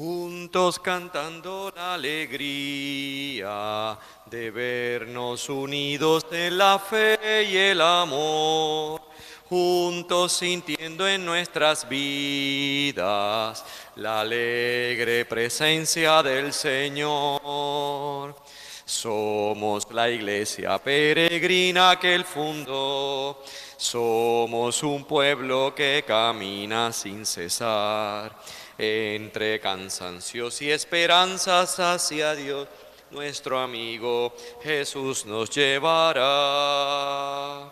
juntos cantando la alegría de vernos unidos en la fe y el amor, juntos sintiendo en nuestras vidas la alegre presencia del Señor. Somos la iglesia peregrina que Él fundó, somos un pueblo que camina sin cesar, entre cansancios y esperanzas hacia Dios. Nuestro amigo Jesús nos llevará,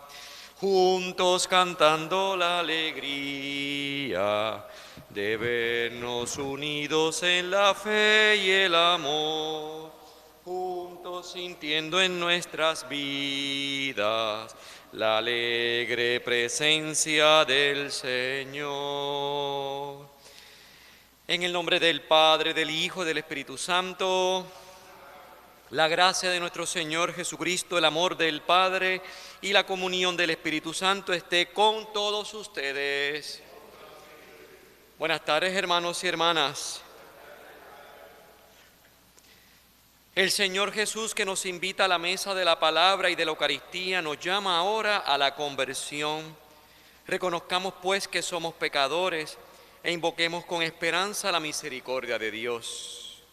juntos cantando la alegría de vernos unidos en la fe y el amor, juntos sintiendo en nuestras vidas la alegre presencia del Señor. En el nombre del Padre, del Hijo y del Espíritu Santo, la gracia de nuestro Señor Jesucristo, el amor del Padre y la comunión del Espíritu Santo esté con todos ustedes. Buenas tardes, hermanos y hermanas. El Señor Jesús, que nos invita a la mesa de la palabra y de la Eucaristía, nos llama ahora a la conversión. Reconozcamos pues que somos pecadores e invoquemos con esperanza la misericordia de Dios.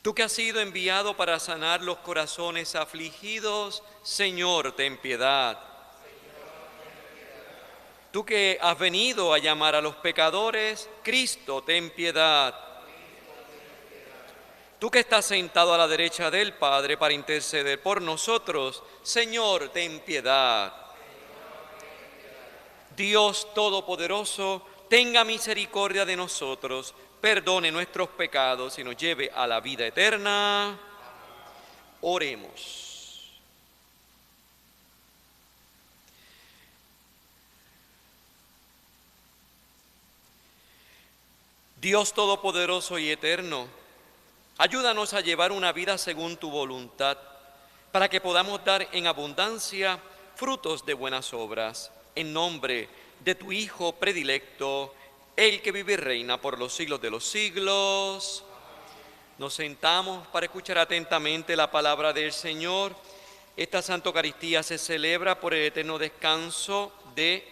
Tú que has sido enviado para sanar los corazones afligidos, Señor, ten piedad. Tú que has venido a llamar a los pecadores, Cristo, ten piedad. Tú que estás sentado a la derecha del Padre para interceder por nosotros, Señor, ten piedad. Dios Todopoderoso, tenga misericordia de nosotros, perdone nuestros pecados y nos lleve a la vida eterna. Oremos. Dios Todopoderoso y eterno, ayúdanos a llevar una vida según tu voluntad, para que podamos dar en abundancia frutos de buenas obras, en nombre de tu Hijo predilecto, el que vive y reina por los siglos de los siglos. Nos sentamos para escuchar atentamente la palabra del Señor. Esta Santa Eucaristía se celebra por el eterno descanso de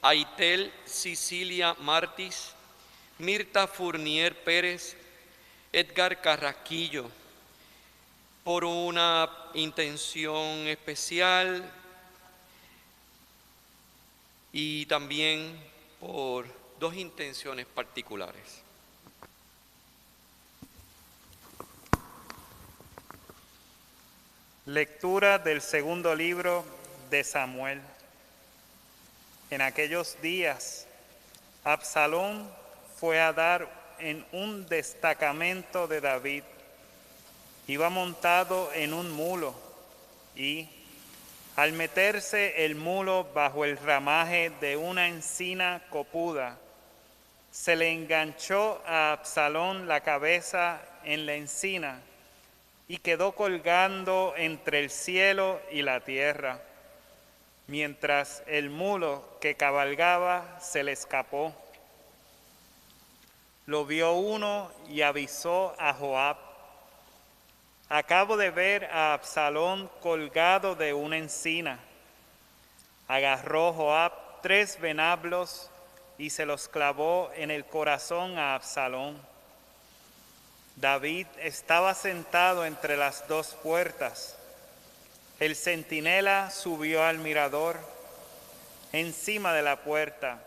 Aitel Sicilia Martis, Mirta Fournier Pérez, Edgar Carrasquillo, por una intención especial y también por dos intenciones particulares. Lectura del segundo libro de Samuel. En aquellos días, Absalón fue a dar en un destacamento de David. Iba montado en un mulo y, al meterse el mulo bajo el ramaje de una encina copuda, se le enganchó a Absalón la cabeza en la encina y quedó colgando entre el cielo y la tierra, mientras el mulo que cabalgaba se le escapó. Lo vio uno y avisó a Joab: acabo de ver a Absalón colgado de una encina. Agarró Joab 3 venablos y se los clavó en el corazón a Absalón. David estaba sentado entre las 2 puertas. El centinela subió al mirador. Encima de la puerta,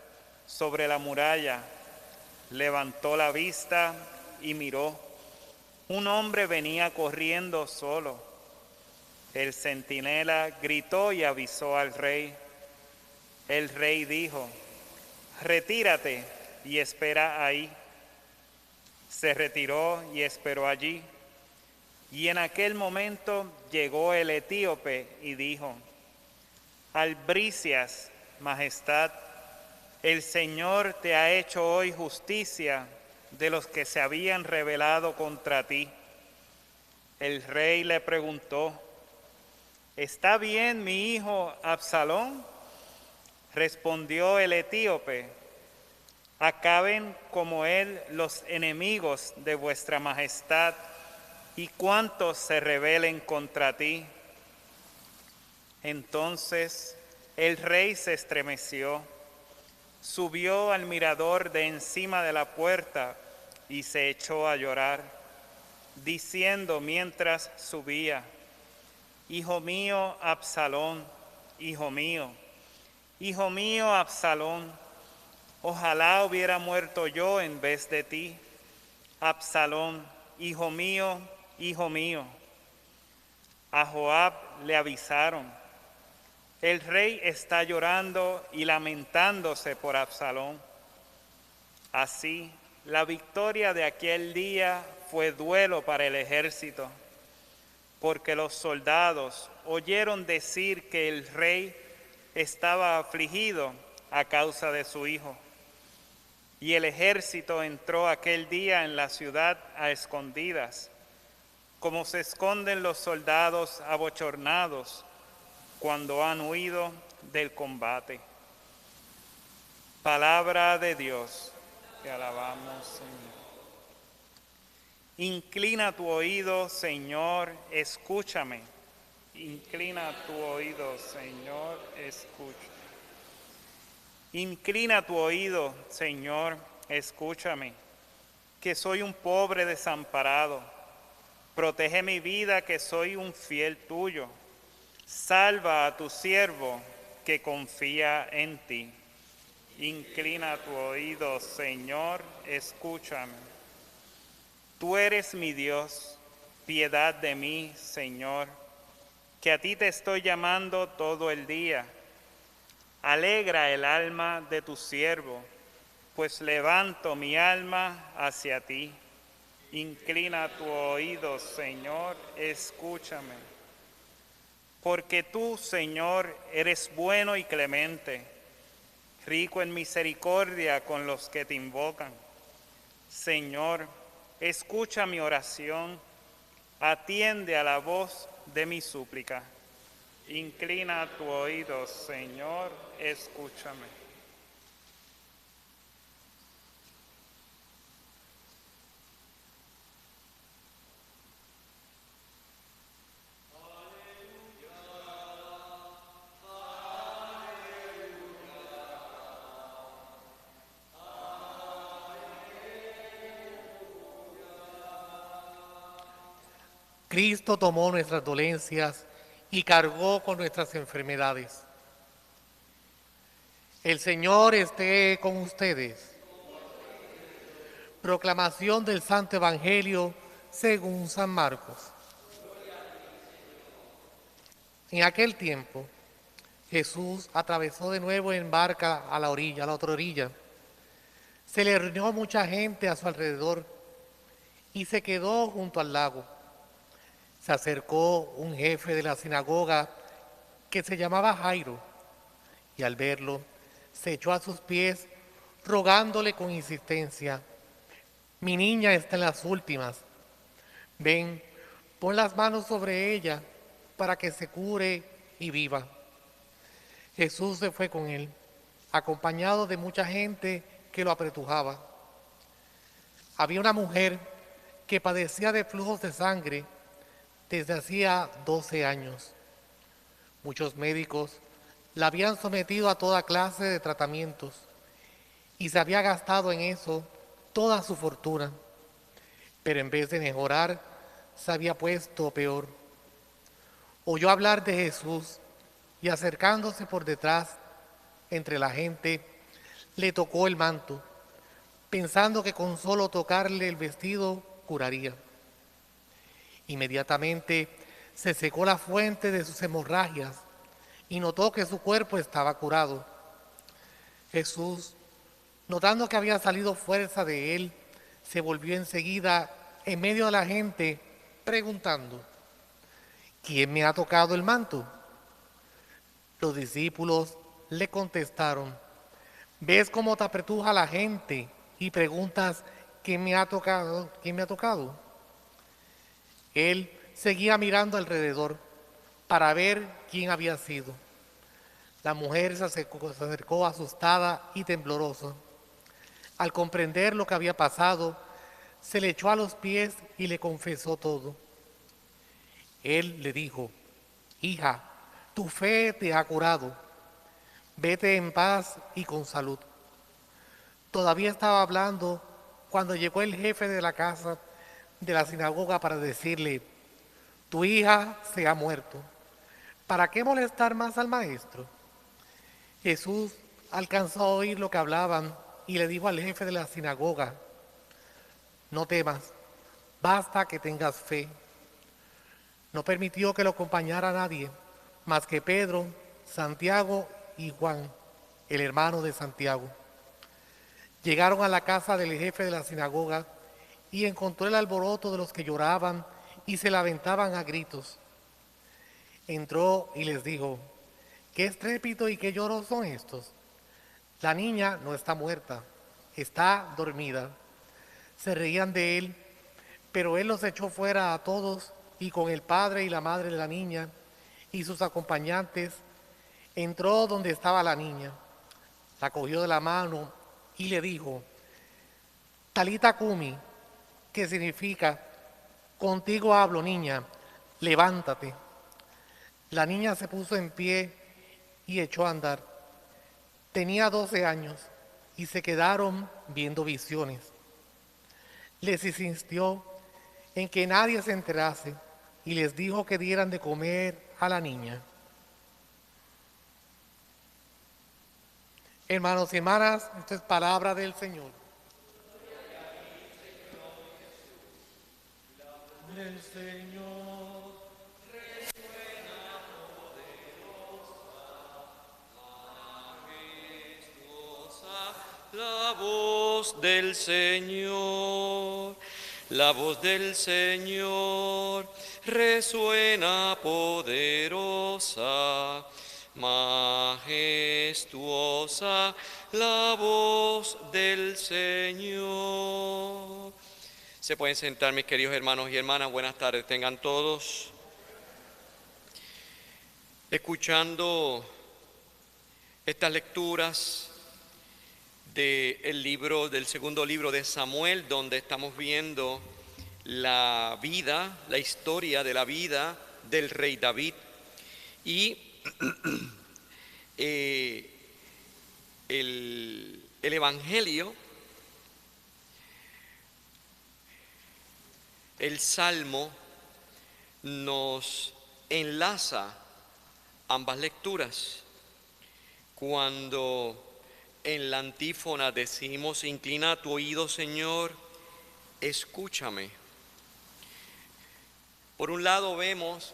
sobre la muralla, levantó la vista y miró. Un hombre venía corriendo solo. El centinela gritó y avisó al rey. El rey dijo: retírate y espera ahí. Se retiró y esperó allí. Y en aquel momento llegó el etíope y dijo: albricias, majestad, el Señor te ha hecho hoy justicia de los que se habían rebelado contra ti. El rey le preguntó: ¿Está bien mi hijo Absalón? Respondió el etíope: acaben como él los enemigos de vuestra majestad y cuantos se rebelen contra ti. Entonces el rey se estremeció, subió al mirador de encima de la puerta y se echó a llorar, diciendo mientras subía: Hijo mío, Absalón, hijo mío, hijo mío, Absalón, ojalá hubiera muerto yo en vez de ti. Absalón, hijo mío, hijo mío. A Joab le avisaron: el rey está llorando y lamentándose por Absalón. Así, la victoria de aquel día fue duelo para el ejército, porque los soldados oyeron decir que el rey estaba afligido a causa de su hijo. Y el ejército entró aquel día en la ciudad a escondidas, como se esconden los soldados abochornados cuando han huido del combate. Palabra de Dios, te alabamos, Señor. Inclina tu oído, Señor, escúchame. Inclina tu oído, Señor, escúchame. Inclina tu oído, Señor, escúchame, que soy un pobre desamparado. Protege mi vida, que soy un fiel tuyo. Salva a tu siervo, que confía en ti. Inclina tu oído, Señor, escúchame. Tú eres mi Dios, piedad de mí, Señor, que a ti te estoy llamando todo el día. Alegra el alma de tu siervo, pues levanto mi alma hacia ti. Inclina tu oído, Señor, escúchame. Porque tú, Señor, eres bueno y clemente, rico en misericordia con los que te invocan. Señor, escucha mi oración, atiende a la voz de mi súplica. Inclina tu oído, Señor, escúchame. Cristo tomó nuestras dolencias y cargó con nuestras enfermedades. El Señor esté con ustedes. Proclamación del Santo Evangelio según San Marcos. En aquel tiempo, Jesús atravesó de nuevo en barca a la otra orilla. Se le reunió mucha gente a su alrededor y se quedó junto al lago. Se acercó un jefe de la sinagoga que se llamaba Jairo, y al verlo, se echó a sus pies, rogándole con insistencia: mi niña está en las últimas. Ven, pon las manos sobre ella para que se cure y viva. Jesús se fue con él, acompañado de mucha gente que lo apretujaba. Había una mujer que padecía de flujos de sangre desde hacía 12 años. Muchos médicos la habían sometido a toda clase de tratamientos y se había gastado en eso toda su fortuna, pero en vez de mejorar, se había puesto peor. Oyó hablar de Jesús y, acercándose por detrás entre la gente, le tocó el manto, pensando que con solo tocarle el vestido curaría. Inmediatamente se secó la fuente de sus hemorragias y notó que su cuerpo estaba curado. Jesús, notando que había salido fuerza de él, se volvió enseguida en medio de la gente preguntando: ¿quién me ha tocado el manto? Los discípulos le contestaron: ¿ves cómo te apretuja la gente y preguntas quién me ha tocado? ¿Quién me ha tocado? Él seguía mirando alrededor, para ver quién había sido. La mujer se acercó asustada y temblorosa. Al comprender lo que había pasado, se le echó a los pies y le confesó todo. Él le dijo: hija, tu fe te ha curado. Vete en paz y con salud. Todavía estaba hablando cuando llegó el jefe de la casa de la sinagoga para decirle: tu hija se ha muerto. ¿Para qué molestar más al maestro? Jesús alcanzó a oír lo que hablaban y le dijo al jefe de la sinagoga: no temas, basta que tengas fe. No permitió que lo acompañara nadie, más que Pedro, Santiago y Juan, el hermano de Santiago. Llegaron a la casa del jefe de la sinagoga y encontró el alboroto de los que lloraban y se lamentaban a gritos. Entró y les dijo: ¿qué estrépito y qué lloros son estos? La niña no está muerta, está dormida. Se reían de él, pero él los echó fuera a todos y con el padre y la madre de la niña y sus acompañantes entró donde estaba la niña. La cogió de la mano y le dijo: Talita Kumi, que significa contigo hablo, niña, levántate. La niña se puso en pie y echó a andar. Tenía 12 años y se quedaron viendo visiones. Les insistió en que nadie se enterase y les dijo que dieran de comer a la niña. Hermanos y hermanas, esta es palabra del Señor. El Señor resuena poderosa, majestuosa, la voz del Señor. La voz del Señor resuena poderosa, majestuosa, la voz del Señor. Se pueden sentar, mis queridos hermanos y hermanas. Buenas tardes tengan todos. Escuchando estas lecturas del segundo libro de Samuel, donde estamos viendo la vida, la historia de la vida del rey David y el Evangelio, el Salmo nos enlaza ambas lecturas. Cuando en la antífona decimos: inclina tu oído, Señor, escúchame. Por un lado vemos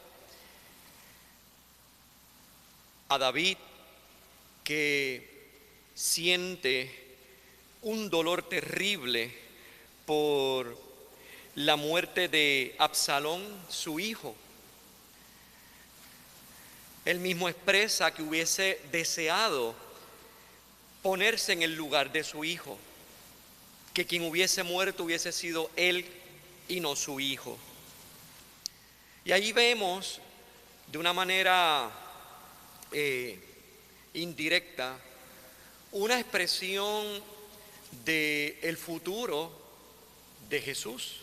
a David que siente un dolor terrible por la muerte de Absalón, su hijo. Él mismo expresa que hubiese deseado ponerse en el lugar de su hijo, que quien hubiese muerto hubiese sido él y no su hijo. Y ahí vemos de una manera indirecta una expresión del futuro de Jesús.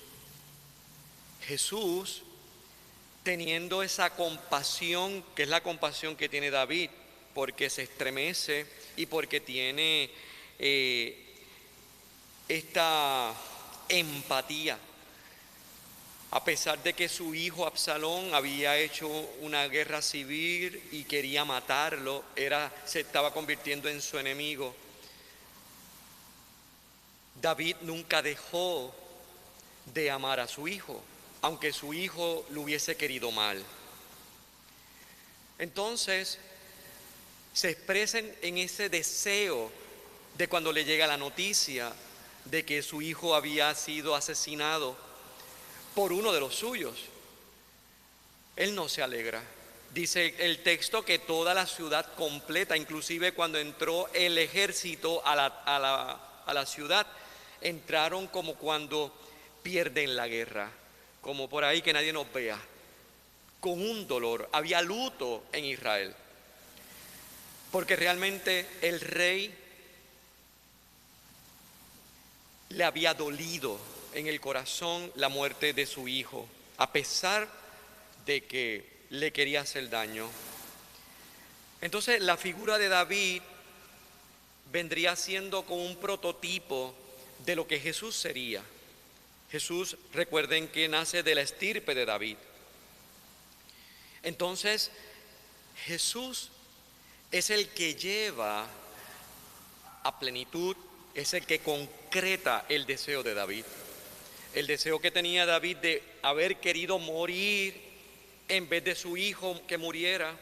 Jesús, teniendo esa compasión, que es la compasión que tiene David, porque se estremece y porque tiene esta empatía. A pesar de que su hijo Absalón había hecho una guerra civil y quería matarlo, se estaba convirtiendo en su enemigo, David nunca dejó de amar a su hijo, aunque su hijo lo hubiese querido mal. Entonces, se expresa en ese deseo de cuando le llega la noticia de que su hijo había sido asesinado por uno de los suyos. Él no se alegra. Dice el texto que toda la ciudad completa, inclusive cuando entró el ejército a la ciudad, entraron como cuando pierden la guerra, como por ahí que nadie nos vea. con un dolor, había luto en Israel, porque realmente el rey le había dolido en el corazón la muerte de su hijo, a pesar de que le quería hacer daño. Entonces la figura de David vendría siendo como un prototipo de lo que Jesús sería. Jesús, recuerden que nace de la estirpe de David. Entonces, Jesús es el que lleva a plenitud, es el que concreta el deseo de David. El deseo que tenía David de haber querido morir en vez de su hijo que muriera,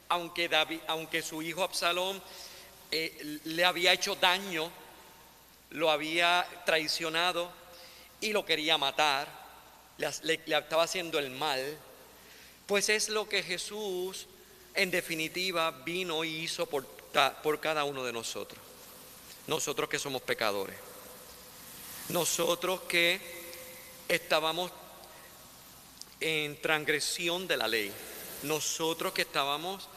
aunque su hijo Absalón le había hecho daño, lo había traicionado y lo quería matar, le estaba haciendo el mal. Pues es lo que Jesús en definitiva vino y hizo por cada uno de nosotros. Nosotros que somos pecadores, nosotros que estábamos en transgresión de la ley, nosotros que estábamos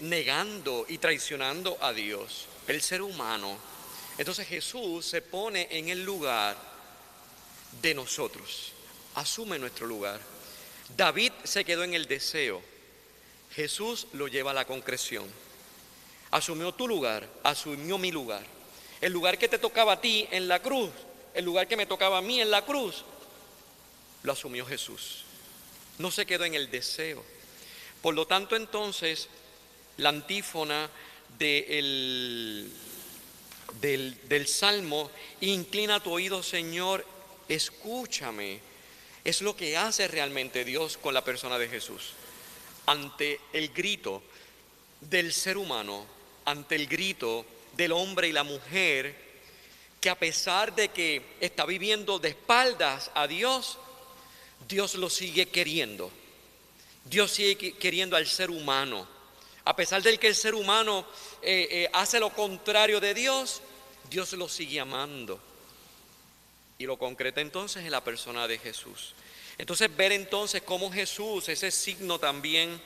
negando y traicionando a Dios, el ser humano. Entonces Jesús se pone en el lugar de nosotros, asume nuestro lugar. David se quedó en el deseo, Jesús lo lleva a la concreción. Asumió tu lugar, asumió mi lugar. El lugar que te tocaba a ti en la cruz, el lugar que me tocaba a mí en la cruz, lo asumió Jesús. No se quedó en el deseo. Por lo tanto, entonces, la antífona del Salmo, inclina tu oído, Señor, escúchame, es lo que hace realmente Dios con la persona de Jesús. Ante el grito del ser humano, ante el grito del hombre y la mujer, que a pesar de que está viviendo de espaldas a Dios, Dios lo sigue queriendo. Dios sigue queriendo al ser humano. A pesar de que el ser humano hace lo contrario de Dios, Dios lo sigue amando. Y lo concreta entonces en la persona de Jesús. Entonces ver entonces cómo Jesús, ese signo también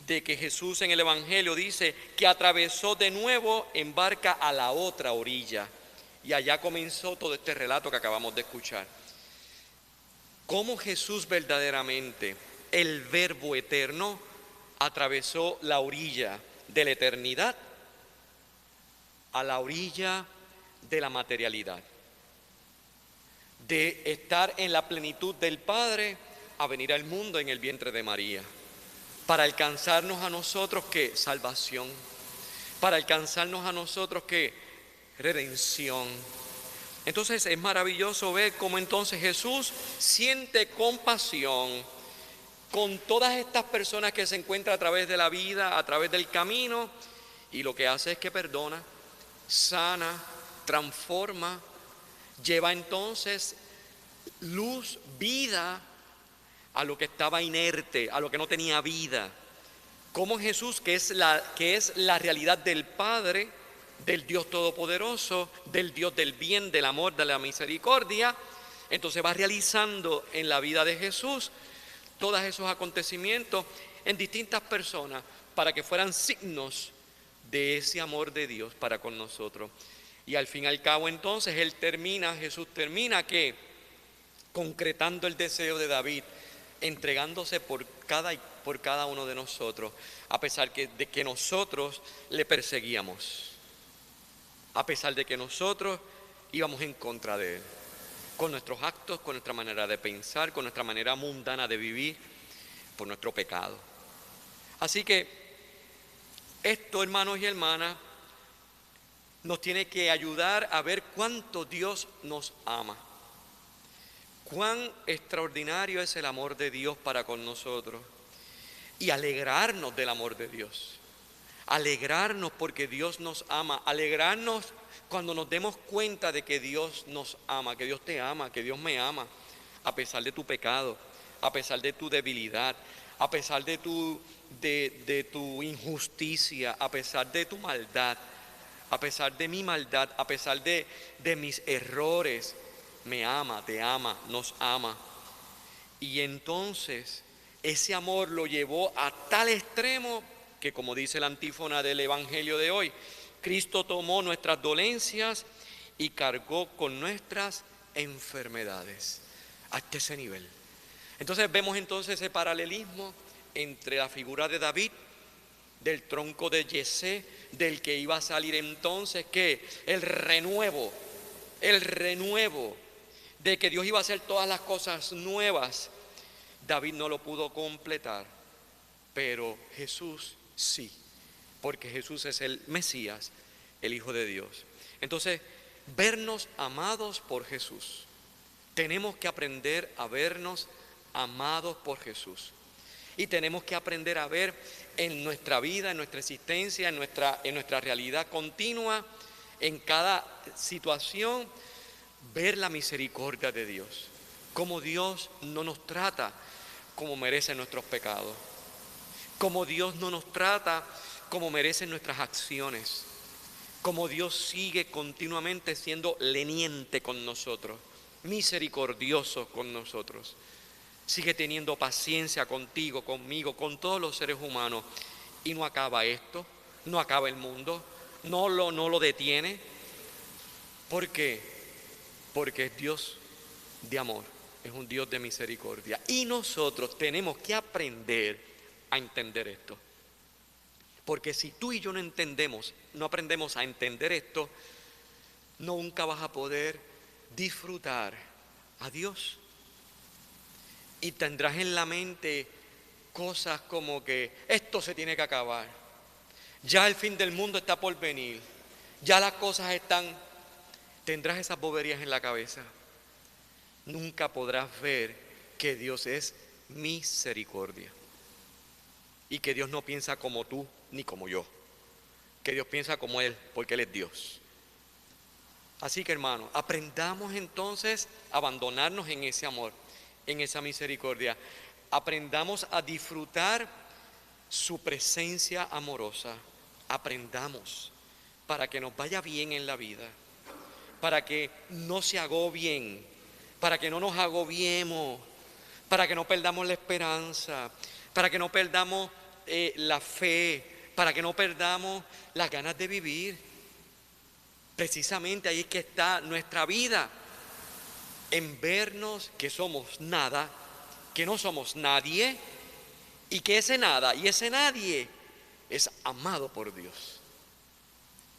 de que Jesús en el Evangelio dice que atravesó de nuevo en barca a la otra orilla. Y allá comenzó todo este relato que acabamos de escuchar. Cómo Jesús verdaderamente, el Verbo eterno, atravesó la orilla de la eternidad a la orilla de la materialidad. De estar en la plenitud del Padre a venir al mundo en el vientre de María. Para alcanzarnos a nosotros, ¿qué? Salvación. Para alcanzarnos a nosotros, ¿qué? Redención. Entonces es maravilloso ver cómo entonces Jesús siente compasión con todas estas personas que se encuentran a través de la vida, a través del camino, y lo que hace es que perdona, sana, transforma, lleva entonces luz, vida a lo que estaba inerte, a lo que no tenía vida. Como Jesús, que es la realidad del Padre, del Dios Todopoderoso, del Dios del bien, del amor, de la misericordia, entonces va realizando en la vida de Jesús todos esos acontecimientos en distintas personas para que fueran signos de ese amor de Dios para con nosotros. Y al fin y al cabo entonces Jesús termina que concretando el deseo de David, entregándose por cada uno de nosotros, a pesar de que nosotros le perseguíamos, a pesar de que nosotros íbamos en contra de él, con nuestros actos, con nuestra manera de pensar, con nuestra manera mundana de vivir, por nuestro pecado. Así que esto, hermanos y hermanas, nos tiene que ayudar a ver cuánto Dios nos ama. Cuán extraordinario es el amor de Dios para con nosotros. Y alegrarnos del amor de Dios. Alegrarnos porque Dios nos ama. Alegrarnos cuando nos demos cuenta de que Dios nos ama, que Dios te ama, que Dios me ama, a pesar de tu pecado, a pesar de tu debilidad, a pesar de tu injusticia, a pesar de tu maldad, a pesar de mi maldad, a pesar de mis errores. Me ama, te ama, nos ama. Y entonces ese amor lo llevó a tal extremo que, como dice la antífona del Evangelio de hoy, Cristo tomó nuestras dolencias y cargó con nuestras enfermedades. Hasta ese nivel. Entonces vemos entonces ese paralelismo entre la figura de David, del tronco de Yesé, del que iba a salir entonces, que el renuevo de que Dios iba a hacer todas las cosas nuevas. David no lo pudo completar, pero Jesús sí, porque Jesús es el Mesías, el Hijo de Dios. Entonces, vernos amados por Jesús. Tenemos que aprender a vernos amados por Jesús. Y tenemos que aprender a ver en nuestra vida, en nuestra existencia, en nuestra realidad continua, en cada situación, ver la misericordia de Dios. Cómo Dios no nos trata como merecen nuestros pecados. Cómo Dios no nos trata como merecen nuestras acciones. Cómo Dios sigue continuamente siendo leniente con nosotros, misericordioso con nosotros. Sigue teniendo paciencia contigo, conmigo, con todos los seres humanos. Y no acaba esto, no acaba el mundo, no lo detiene. ¿Por qué? Porque es Dios de amor, es un Dios de misericordia. Y nosotros tenemos que aprender a entender esto. Porque si tú y yo no aprendemos a entender esto, nunca vas a poder disfrutar a Dios. Y tendrás en la mente cosas como que esto se tiene que acabar. Ya el fin del mundo está por venir. Ya las cosas tendrás esas boberías en la cabeza. Nunca podrás ver que Dios es misericordia. Y que Dios no piensa como tú ni como yo. Que Dios piensa como Él, porque Él es Dios. Así que, hermanos, aprendamos entonces a abandonarnos en ese amor, en esa misericordia. Aprendamos a disfrutar su presencia amorosa. Aprendamos para que nos vaya bien en la vida, para que no se agobien, para que no nos agobiemos, para que no perdamos la esperanza, para que no perdamos la fe, para que no perdamos las ganas de vivir. Precisamente ahí es que está nuestra vida, en vernos que somos nada, que no somos nadie, y que ese nada y ese nadie es amado por Dios.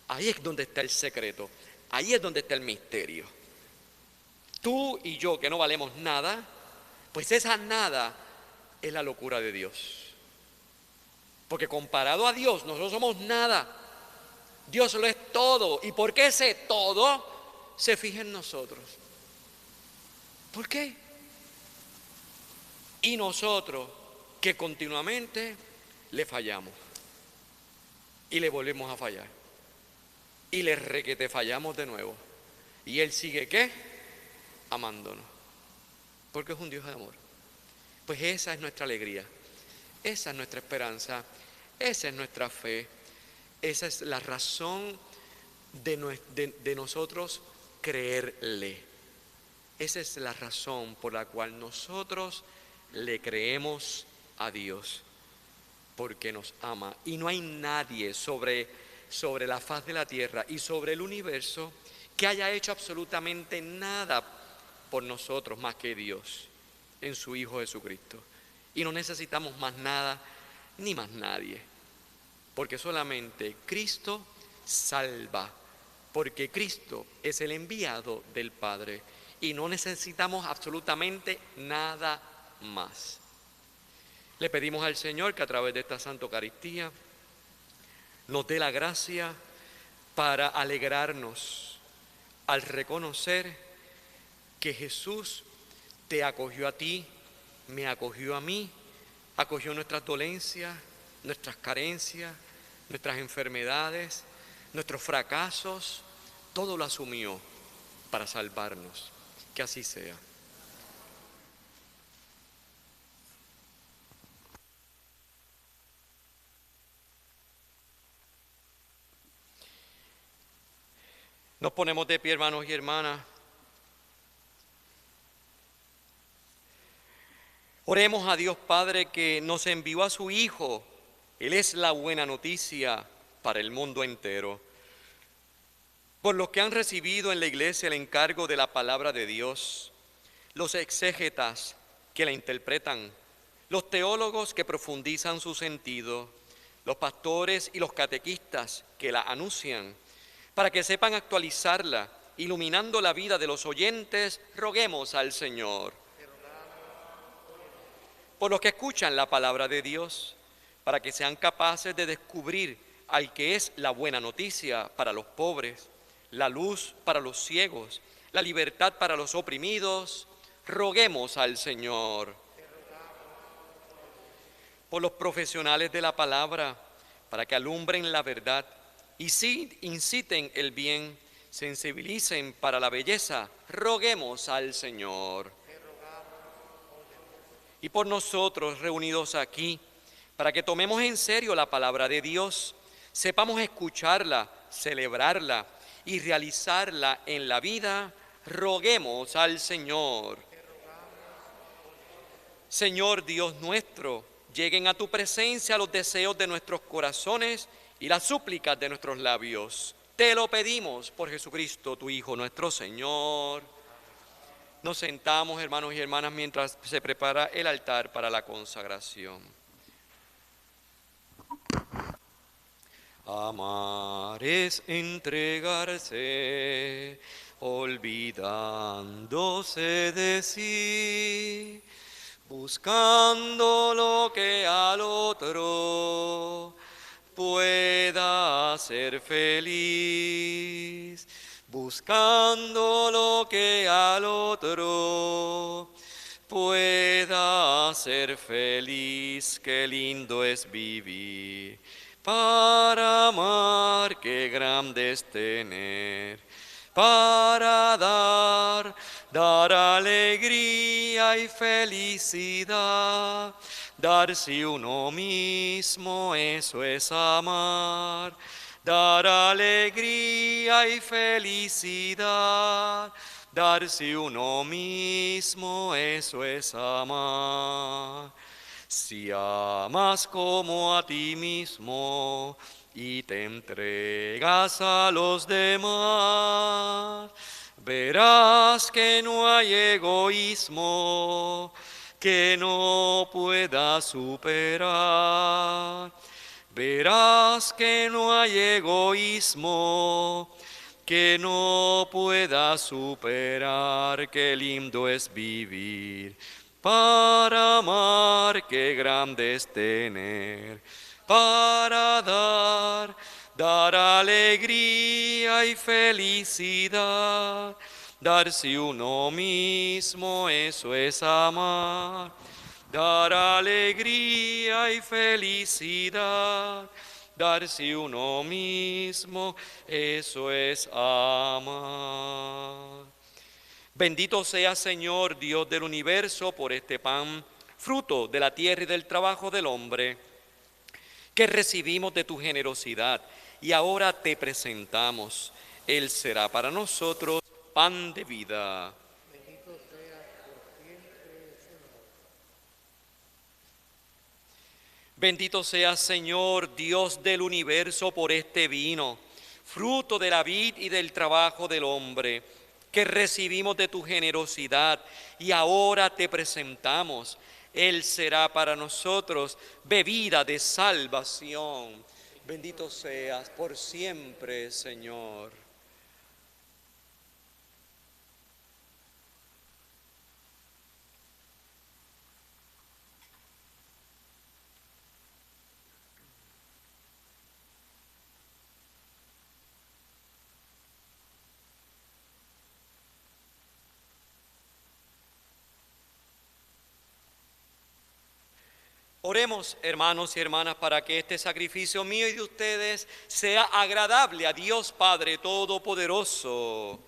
Ahí es donde está el secreto, ahí es donde está el misterio. Tú y yo que no valemos nada, pues esa nada es la locura de Dios. Porque comparado a Dios, nosotros somos nada. Dios lo es todo. ¿Y por qué ese todo se fija en nosotros? ¿Por qué? Y nosotros que continuamente le fallamos y le volvemos a fallar y le requete fallamos de nuevo, y Él sigue ¿qué? Amándonos, porque es un Dios de amor. Pues esa es nuestra alegría, esa es nuestra esperanza, esa es nuestra fe, esa es la razón de nosotros creerle. Esa es la razón por la cual nosotros le creemos a Dios, porque nos ama. Y no hay nadie sobre la faz de la tierra y sobre el universo que haya hecho absolutamente nada por nosotros más que Dios en su Hijo Jesucristo. Y no necesitamos más nada ni más nadie, porque solamente Cristo salva, porque Cristo es el enviado del Padre. Y no necesitamos absolutamente nada más. Le pedimos al Señor que a través de esta Santa Eucaristía nos dé la gracia para alegrarnos al reconocer que Jesús te acogió a ti, me acogió a mí, acogió nuestras dolencias, nuestras carencias, nuestras enfermedades, nuestros fracasos, todo lo asumió para salvarnos. Que así sea. Nos ponemos de pie, hermanos y hermanas. Oremos a Dios Padre que nos envió a su Hijo. Él es la buena noticia para el mundo entero. Por los que han recibido en la iglesia el encargo de la palabra de Dios, los exégetas que la interpretan, los teólogos que profundizan su sentido, los pastores y los catequistas que la anuncian, para que sepan actualizarla, iluminando la vida de los oyentes, roguemos al Señor. Por los que escuchan la palabra de Dios, para que sean capaces de descubrir al que es la buena noticia para los pobres, la luz para los ciegos, la libertad para los oprimidos, roguemos al Señor. Por los profesionales de la palabra, para que alumbren la verdad y sí inciten el bien, sensibilicen para la belleza, roguemos al Señor. Y por nosotros reunidos aquí, para que tomemos en serio la palabra de Dios, sepamos escucharla, celebrarla y realizarla en la vida, roguemos al Señor. Señor Dios nuestro, lleguen a tu presencia los deseos de nuestros corazones y las súplicas de nuestros labios. Te lo pedimos por Jesucristo, tu Hijo, nuestro Señor. Nos sentamos, hermanos y hermanas, mientras se prepara el altar para la consagración. Amar es entregarse, olvidándose de sí, buscando lo que al otro pueda hacer feliz, buscando lo que al otro pueda hacer feliz. Qué lindo es vivir para amar, qué grande es tener, para dar alegría y felicidad. Darse uno mismo, eso es amar. Dar alegría y felicidad. Darse uno mismo, eso es amar. Si amas como a ti mismo y te entregas a los demás, verás que no hay egoísmo que no pueda superar. Verás que no hay egoísmo que no pueda superar. Qué lindo es vivir para amar, qué grande es tener, para dar alegría y felicidad. Darse uno mismo, eso es amar. Dar alegría y felicidad. Darse uno mismo, eso es amar. Bendito sea, Señor, Dios del universo, por este pan, fruto de la tierra y del trabajo del hombre, que recibimos de tu generosidad y ahora te presentamos. Él será para nosotros pan de vida. Bendito sea, Señor, Dios del universo, por este vino, fruto de la vid y del trabajo del hombre, que recibimos de tu generosidad y ahora te presentamos. Él será para nosotros bebida de salvación. Bendito seas por siempre, Señor. Oremos, hermanos y hermanas, para que este sacrificio mío y de ustedes sea agradable a Dios Padre Todopoderoso.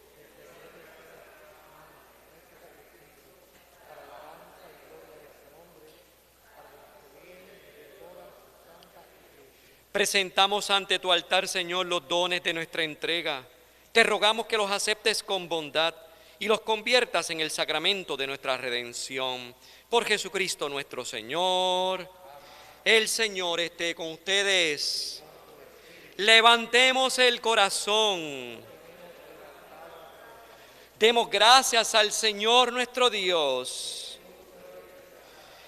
Presentamos ante tu altar, Señor, los dones de nuestra entrega. Te rogamos que los aceptes con bondad y los conviertas en el sacramento de nuestra redención. Por Jesucristo nuestro Señor. El Señor esté con ustedes. Levantemos el corazón. Demos gracias al Señor nuestro Dios.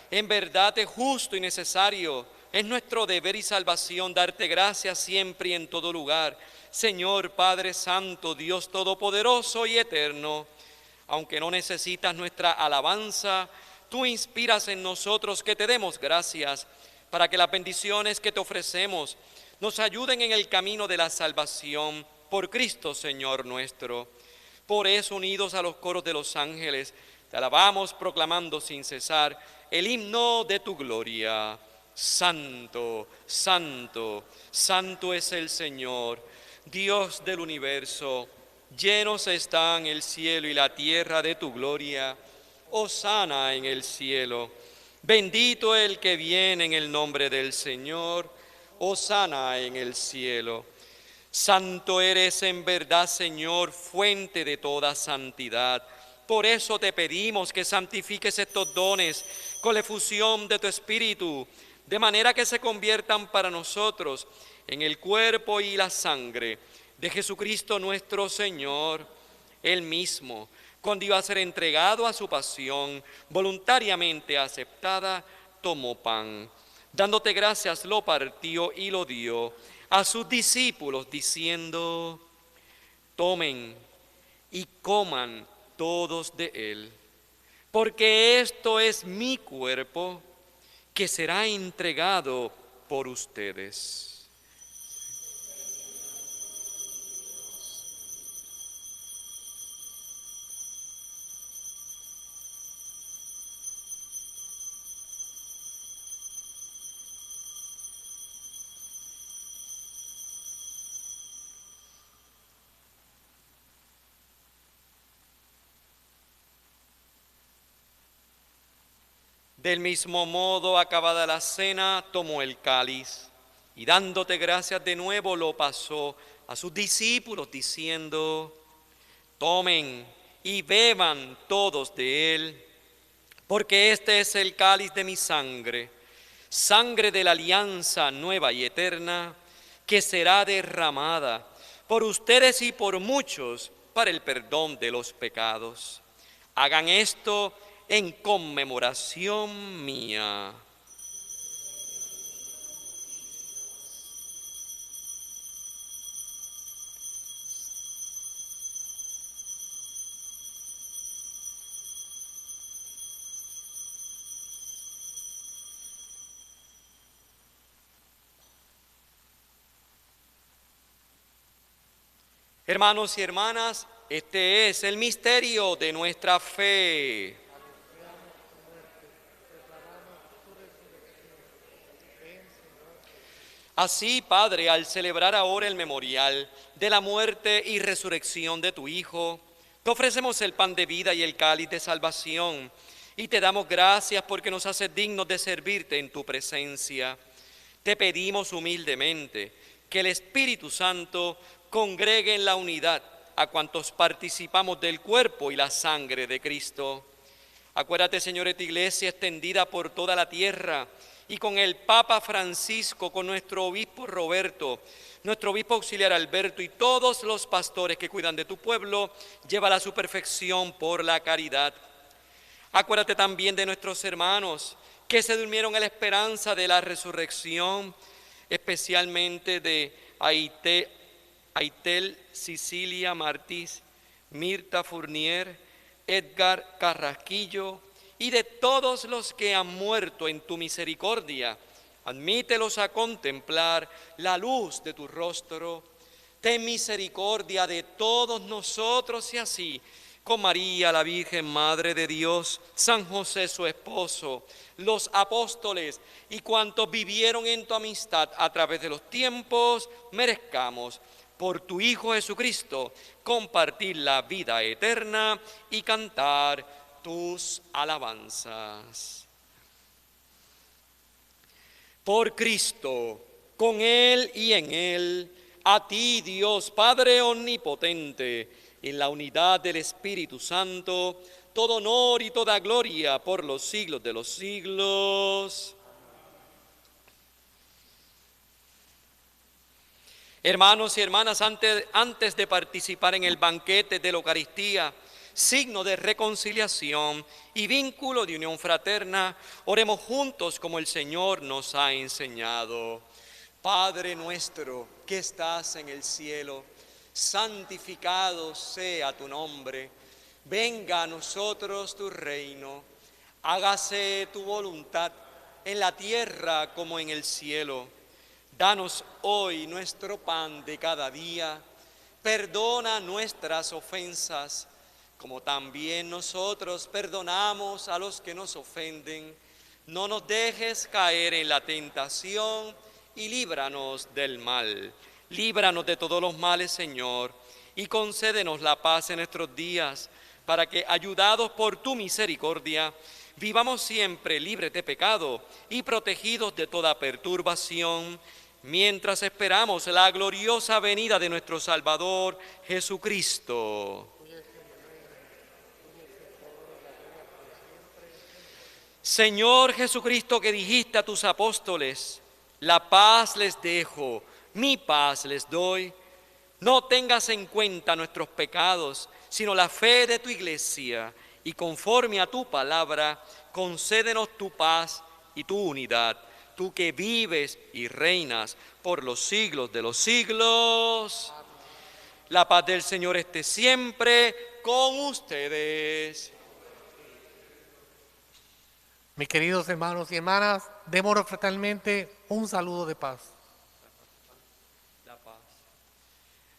En verdad es justo y necesario, es nuestro deber y salvación darte gracias siempre y en todo lugar, Señor Padre Santo, Dios Todopoderoso y Eterno. Aunque no necesitas nuestra alabanza, tú inspiras en nosotros que te demos gracias para que las bendiciones que te ofrecemos nos ayuden en el camino de la salvación por Cristo Señor nuestro. Por eso, unidos a los coros de los ángeles, te alabamos proclamando sin cesar el himno de tu gloria. Santo, santo, santo es el Señor, Dios del universo. Llenos están el cielo y la tierra de tu gloria. Hosana en el cielo. Bendito el que viene en el nombre del Señor. Hosana en el cielo. Santo eres en verdad, Señor, fuente de toda santidad. Por eso te pedimos que santifiques estos dones con la efusión de tu Espíritu, de manera que se conviertan para nosotros en el cuerpo y la sangre de Jesucristo nuestro Señor. Él mismo, cuando iba a ser entregado a su pasión, voluntariamente aceptada, tomó pan. Dándote gracias, lo partió y lo dio a sus discípulos, diciendo: tomen y coman todos de él, porque esto es mi cuerpo, que será entregado por ustedes. Del mismo modo, acabada la cena, tomó el cáliz y dándote gracias de nuevo, lo pasó a sus discípulos, diciendo: tomen y beban todos de él, porque este es el cáliz de mi sangre, sangre de la alianza nueva y eterna, que será derramada por ustedes y por muchos para el perdón de los pecados. Hagan esto en conmemoración mía. Hermanos y hermanas, este es el misterio de nuestra fe. Así, Padre, al celebrar ahora el memorial de la muerte y resurrección de tu Hijo, te ofrecemos el pan de vida y el cáliz de salvación, y te damos gracias porque nos haces dignos de servirte en tu presencia. Te pedimos humildemente que el Espíritu Santo congregue en la unidad a cuantos participamos del cuerpo y la sangre de Cristo. Acuérdate, Señor, de tu iglesia extendida por toda la tierra, y con el Papa Francisco, con nuestro obispo Roberto, nuestro obispo auxiliar Alberto y todos los pastores que cuidan de tu pueblo, llévala a su perfección por la caridad. Acuérdate también de nuestros hermanos que se durmieron en la esperanza de la resurrección, especialmente de Aitel Sicilia Martís, Mirta Fournier, Edgar Carrasquillo, y de todos los que han muerto en tu misericordia. Admítelos a contemplar la luz de tu rostro. Ten misericordia de todos nosotros y así, con María, la Virgen Madre de Dios, San José su esposo, los apóstoles y cuantos vivieron en tu amistad a través de los tiempos, merezcamos por tu Hijo Jesucristo compartir la vida eterna y cantar tus alabanzas. Por Cristo, con Él y en Él, a ti, Dios Padre omnipotente, en la unidad del Espíritu Santo, todo honor y toda gloria por los siglos de los siglos. Hermanos y hermanas, antes de participar en el banquete de la Eucaristía, signo de reconciliación y vínculo de unión fraterna, oremos juntos como el Señor nos ha enseñado. Padre nuestro que estás en el cielo, santificado sea tu nombre. Venga a nosotros tu reino. Hágase tu voluntad en la tierra como en el cielo. Danos hoy nuestro pan de cada día. Perdona nuestras ofensas, como también nosotros perdonamos a los que nos ofenden. No nos dejes caer en la tentación y líbranos del mal. Líbranos de todos los males, Señor, y concédenos la paz en nuestros días, para que, ayudados por tu misericordia, vivamos siempre libres de pecado y protegidos de toda perturbación, mientras esperamos la gloriosa venida de nuestro Salvador Jesucristo. Señor Jesucristo, que dijiste a tus apóstoles: la paz les dejo, mi paz les doy. No tengas en cuenta nuestros pecados, sino la fe de tu iglesia, y conforme a tu palabra, concédenos tu paz y tu unidad, tú que vives y reinas por los siglos de los siglos. La paz del Señor esté siempre con ustedes. Mis queridos hermanos y hermanas, démonos fraternalmente un saludo de paz. La paz.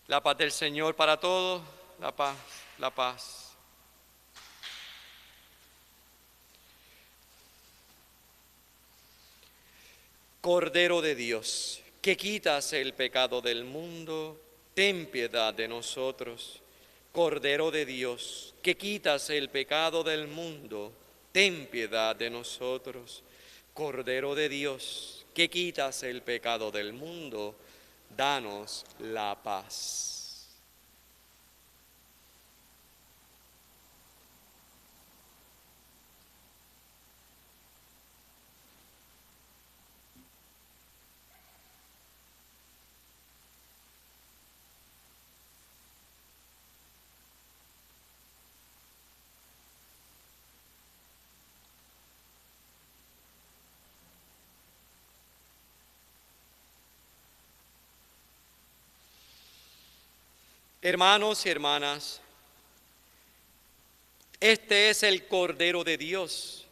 La paz del Señor para todos. La paz, la paz. Cordero de Dios, que quitas el pecado del mundo, ten piedad de nosotros. Cordero de Dios, que quitas el pecado del mundo, ten piedad de nosotros. Cordero de Dios, que quitas el pecado del mundo, danos la paz. Hermanos y hermanas, este es el Cordero de Dios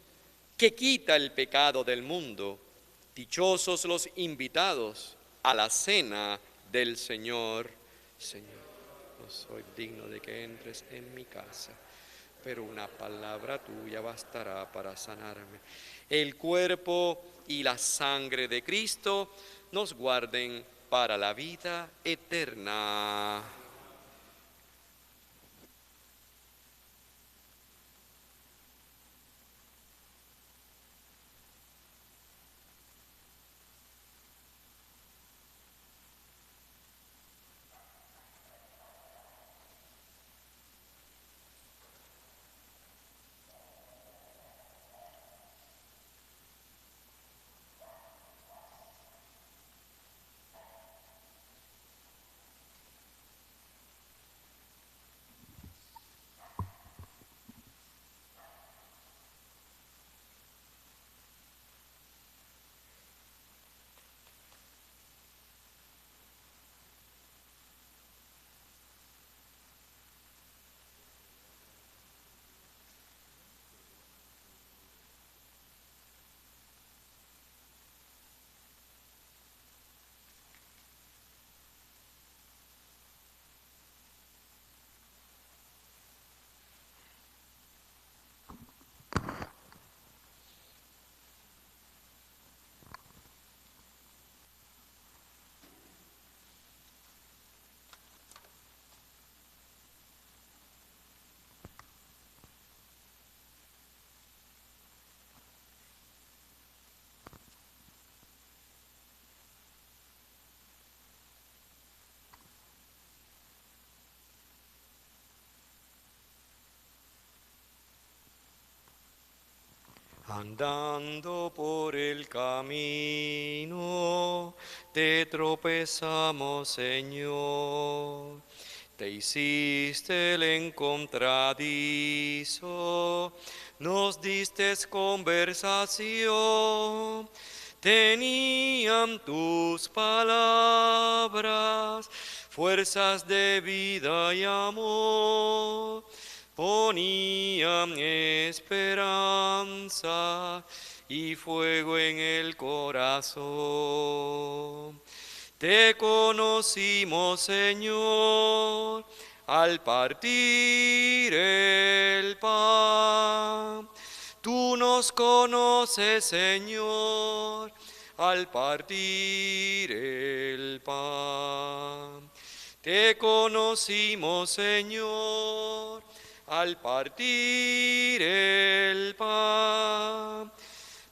que quita el pecado del mundo. Dichosos los invitados a la cena del Señor. Señor, no soy digno de que entres en mi casa, pero una palabra tuya bastará para sanarme. El cuerpo y la sangre de Cristo nos guarden para la vida eterna. Andando por el camino, te tropezamos, Señor. Te hiciste el encontradizo, nos diste conversación. Tenían tus palabras, fuerzas de vida y amor. Ponían esperanza y fuego en el corazón. Te conocimos, Señor, al partir el pan. Tú nos conoces, Señor, al partir el pan. Te conocimos, Señor, al partir el pan.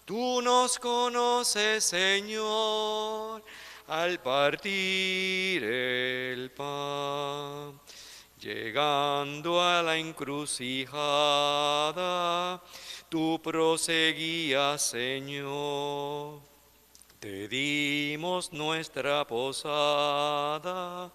Tú nos conoces, Señor, al partir el pan. Llegando a la encrucijada, tú proseguías, Señor. Te dimos nuestra posada,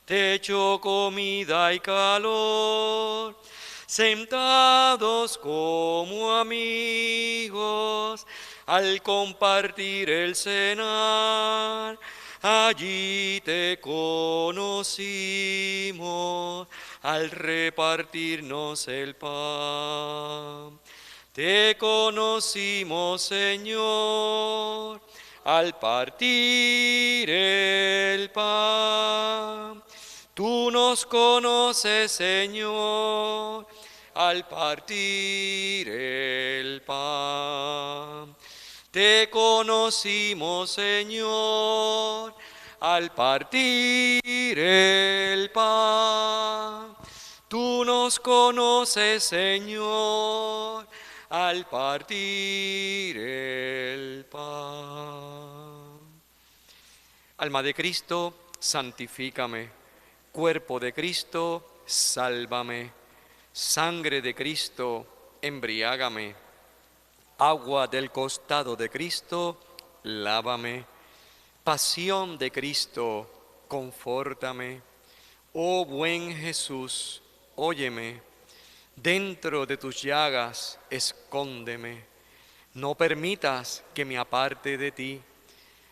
techo, comida y calor. Sentados como amigos, al compartir el cenar, allí te conocimos, al repartirnos el pan. Te conocimos, Señor, al partir el pan. Tú nos conoces, Señor, al partir el pan. Te conocimos, Señor, al partir el pan. Tú nos conoces, Señor, al partir el pan. Alma de Cristo, santifícame. Cuerpo de Cristo, sálvame. Sangre de Cristo, embriágame. Agua del costado de Cristo, lávame. Pasión de Cristo, confórtame. Oh buen Jesús, óyeme. Dentro de tus llagas, escóndeme. No permitas que me aparte de ti.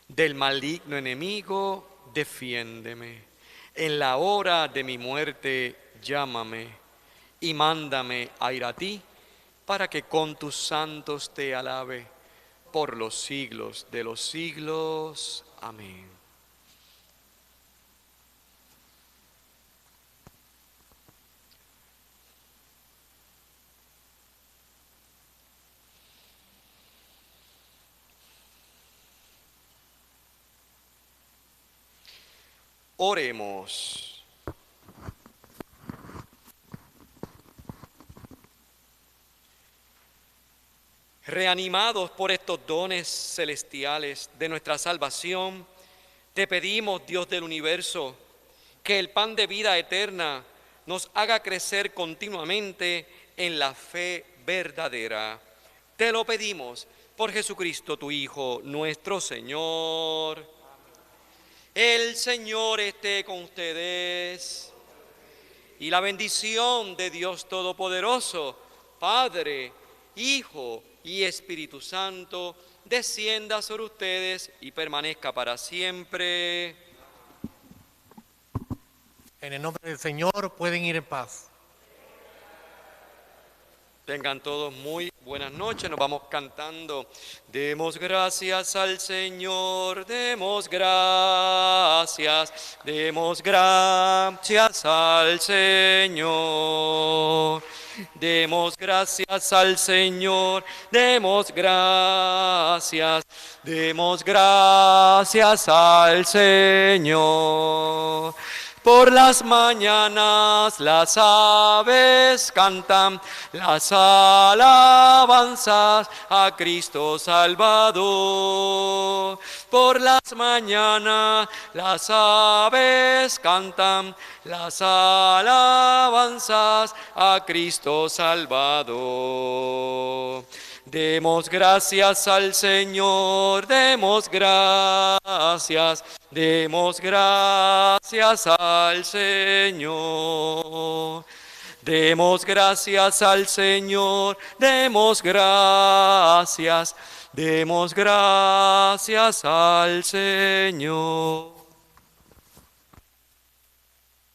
Del maligno enemigo, defiéndeme. En la hora de mi muerte, llámame y mándame a ir a ti, para que con tus santos te alabe por los siglos de los siglos. Amén. Oremos. Reanimados por estos dones celestiales de nuestra salvación, te pedimos, Dios del universo, que el pan de vida eterna nos haga crecer continuamente en la fe verdadera. Te lo pedimos por Jesucristo, tu Hijo, nuestro Señor. El Señor esté con ustedes y la bendición de Dios Todopoderoso, Padre, Hijo y Espíritu Santo, descienda sobre ustedes y permanezca para siempre. En el nombre del Señor pueden ir en paz. Tengan todos muy buenas noches. Nos vamos cantando. Demos gracias al Señor, demos gracias al Señor. Demos gracias al Señor, demos gracias al Señor. Por las mañanas las aves cantan las alabanzas a Cristo Salvador. Por las mañanas las aves cantan las alabanzas a Cristo Salvador. Demos gracias al Señor, demos gracias al Señor. Demos gracias al Señor, demos gracias al Señor.